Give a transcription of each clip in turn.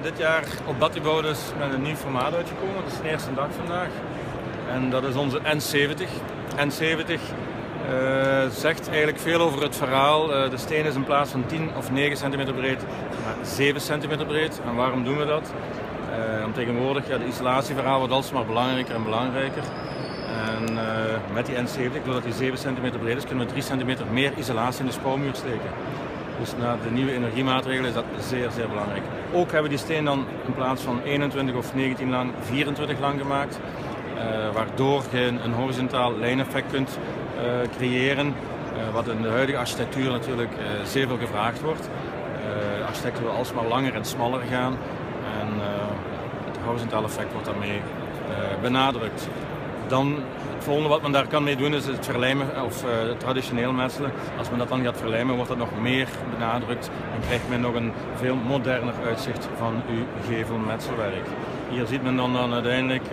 dit jaar op Battibo dus met een nieuw formaat uitgekomen. Dat is de eerste dag vandaag. En dat is onze N70. N70 zegt eigenlijk veel over het verhaal. De steen is in plaats van 10 of 9 centimeter breed, maar 7 centimeter breed. En waarom doen we dat? Om tegenwoordig, het isolatieverhaal wordt alsmaar belangrijker en belangrijker. En met die N70, doordat die 7 centimeter breed is, kunnen we 3 centimeter meer isolatie in de spouwmuur steken. Dus na de nieuwe energiemaatregelen is dat zeer, zeer belangrijk. Ook hebben we die steen dan in plaats van 21 of 19 lang, 24 lang gemaakt. Waardoor je een horizontaal lijneffect kunt creëren. Wat in de huidige architectuur natuurlijk zeer veel gevraagd wordt. De architecten willen alsmaar langer en smaller gaan. En het horizontale effect wordt daarmee benadrukt. Dan het volgende wat men daar kan mee doen is het verlijmen of het traditioneel metselen. Als men dat dan gaat verlijmen wordt dat nog meer benadrukt en krijgt men nog een veel moderner uitzicht van uw gevelmetselwerk. Hier ziet men dan uiteindelijk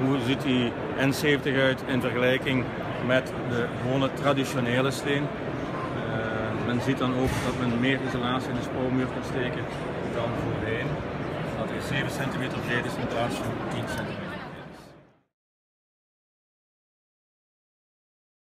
hoe ziet die N70 uit in vergelijking met de gewone traditionele steen. Men ziet dan ook dat men meer isolatie in de spouwmuur kan steken dan voorheen. Dat hij 7 centimeter breed is in plaats van 10 centimeter.